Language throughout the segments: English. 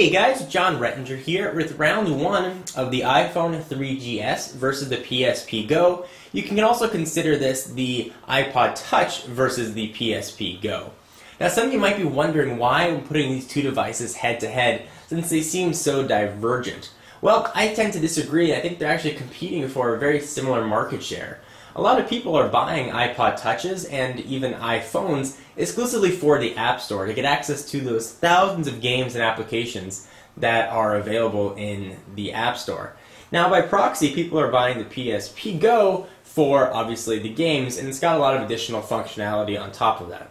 Hey guys, John Rettinger here with round one of the iPhone 3GS versus the PSP Go. You can also consider this the iPod Touch versus the PSP Go. Now some of you might be wondering why I'm putting these two devices head to head since they seem so divergent. Well, I tend to disagree. I think they're actually competing for a very similar market share. A lot of people are buying iPod Touches and even iPhones exclusively for the App Store to get access to those thousands of games and applications that are available in the App Store. Now, by proxy, people are buying the PSP Go for, obviously, the games, and it's got a lot of additional functionality on top of that.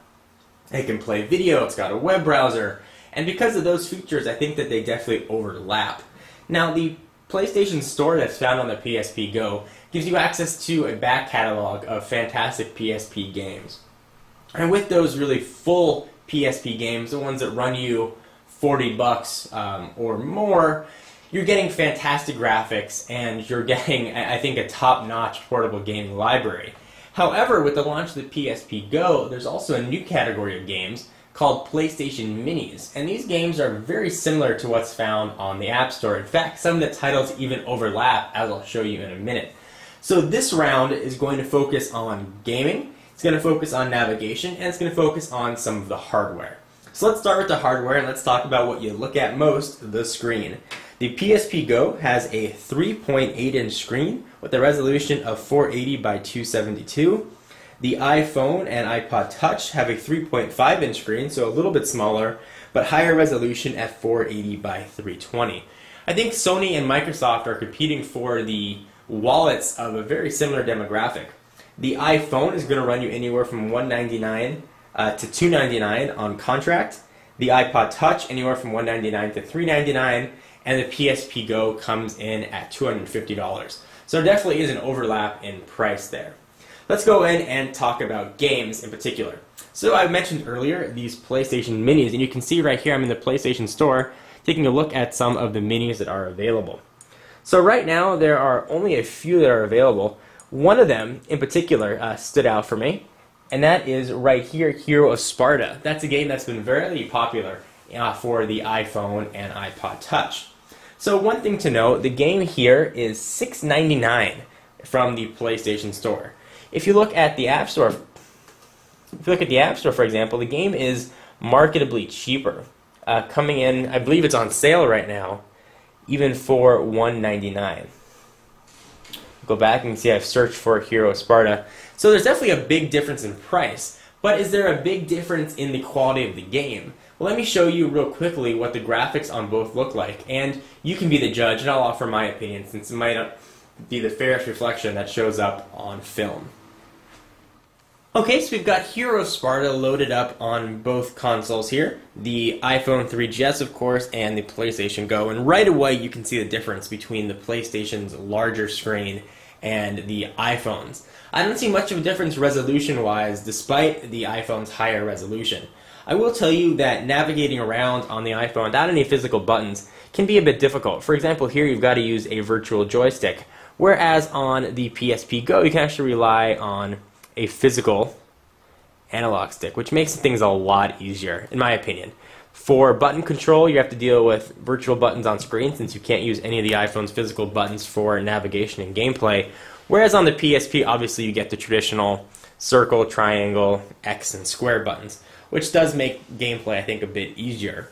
It can play video, it's got a web browser, and because of those features, I think that they definitely overlap. Now, the PlayStation Store that's found on the PSP Go gives you access to a back catalog of fantastic PSP games. And with those really full PSP games, the ones that run you $40 or more, you're getting fantastic graphics and you're getting, I think, a top-notch portable gaming library. However, with the launch of the PSP Go, there's also a new category of games called PlayStation Minis, and these games are very similar to what's found on the App Store. In fact, some of the titles even overlap, as I'll show you in a minute. So this round is going to focus on gaming, it's going to focus on navigation, and it's going to focus on some of the hardware. So let's start with the hardware, and let's talk about what you look at most, the screen. The PSP Go has a 3.8-inch screen with a resolution of 480 by 272. The iPhone and iPod Touch have a 3.5-inch screen, so a little bit smaller, but higher resolution at 480 by 320. I think Sony and Microsoft are competing for the wallets of a very similar demographic. The iPhone is going to run you anywhere from $199 to $299 on contract. The iPod Touch anywhere from $199 to $399, and the PSP Go comes in at $250. So there definitely is an overlap in price there. Let's go in and talk about games in particular. So I mentioned earlier these PlayStation Minis, and you can see right here I'm in the PlayStation Store taking a look at some of the minis that are available. So right now there are only a few that are available. One of them in particular stood out for me, and that is right here, Hero of Sparta. That's a game that's been very popular for the iPhone and iPod Touch. So one thing to note, the game here is $6.99 from the PlayStation Store. If you look at the App Store, for example, the game is marketably cheaper, coming in, I believe it's on sale right now, even for $1.99. Go back and see I've searched for Hero of Sparta. So there's definitely a big difference in price, but is there a big difference in the quality of the game? Well, let me show you real quickly what the graphics on both look like, and you can be the judge, and I'll offer my opinion since it might not be the fairest reflection that shows up on film. Okay, so we've got Hero of Sparta loaded up on both consoles here, the iPhone 3GS of course, and the PlayStation Go, and right away you can see the difference between the PlayStation's larger screen and the iPhone's. I don't see much of a difference resolution-wise despite the iPhone's higher resolution. I will tell you that navigating around on the iPhone without any physical buttons can be a bit difficult. For example, here you've got to use a virtual joystick, whereas on the PSP Go you can actually rely on a physical analog stick, which makes things a lot easier, in my opinion. For button control, you have to deal with virtual buttons on screen since you can't use any of the iPhone's physical buttons for navigation and gameplay, whereas on the PSP, obviously you get the traditional circle, triangle, X, and square buttons, which does make gameplay, I think, a bit easier.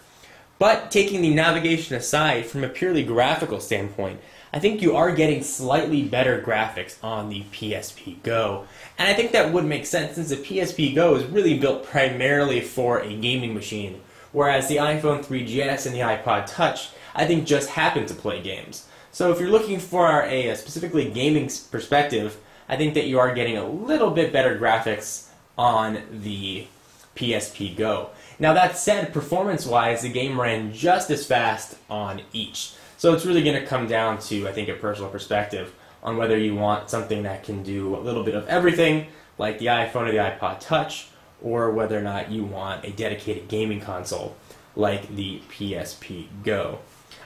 But taking the navigation aside, from a purely graphical standpoint, I think you are getting slightly better graphics on the PSP Go. And I think that would make sense since the PSP Go is really built primarily for a gaming machine, whereas the iPhone 3GS and the iPod Touch, I think, just happen to play games. So if you're looking for a specifically gaming perspective, I think that you are getting a little bit better graphics on the PSP Go. Now that said, performance-wise, the game ran just as fast on each. So it's really going to come down to, I think, a personal perspective on whether you want something that can do a little bit of everything, like the iPhone or the iPod Touch, or whether or not you want a dedicated gaming console, like the PSP Go.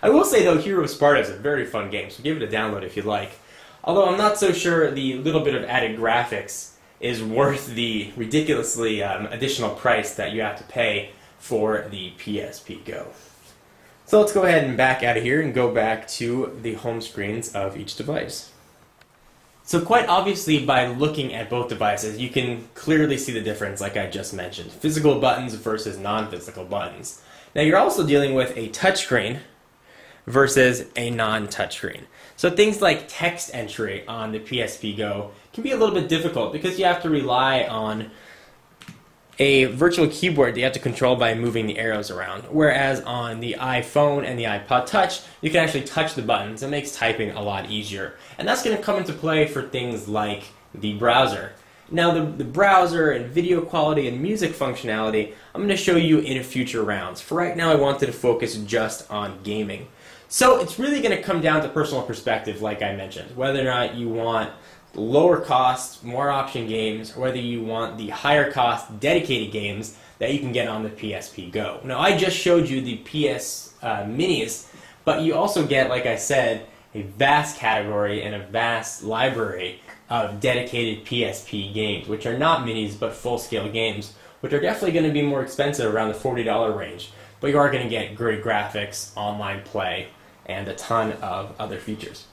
I will say, though, Hero of Sparta is a very fun game, so give it a download if you'd like. Although I'm not so sure the little bit of added graphics is worth the ridiculously additional price that you have to pay for the PSP Go. So let's go ahead and back out of here and go back to the home screens of each device. So quite obviously, by looking at both devices, you can clearly see the difference, like I just mentioned. Physical buttons versus non-physical buttons. Now you're also dealing with a touchscreen versus a non-touchscreen. So things like text entry on the PSP Go can be a little bit difficult because you have to rely on a virtual keyboard that you have to control by moving the arrows around. Whereas on the iPhone and the iPod Touch, you can actually touch the buttons. It makes typing a lot easier. And that's going to come into play for things like the browser. Now the browser and video quality and music functionality, I'm going to show you in future rounds. For right now, I wanted to focus just on gaming. So it's really going to come down to personal perspective, like I mentioned. Whether or not you want lower cost, more option games, or whether you want the higher cost, dedicated games that you can get on the PSP Go. Now, I just showed you the PS Minis, but you also get, like I said, a vast category and a vast library of dedicated PSP games, which are not minis, but full-scale games, which are definitely going to be more expensive, around the $40 range. But you are going to get great graphics, online play, and a ton of other features.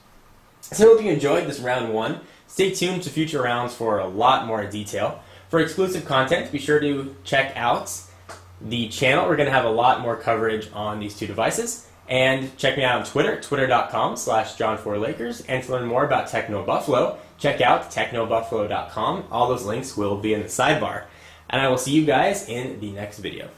So I hope you enjoyed this round one. Stay tuned to future rounds for a lot more detail. For exclusive content, be sure to check out the channel. We're going to have a lot more coverage on these two devices. And check me out on Twitter, twitter.com/John4Lakers. And to learn more about Techno Buffalo, check out technobuffalo.com. All those links will be in the sidebar. And I will see you guys in the next video.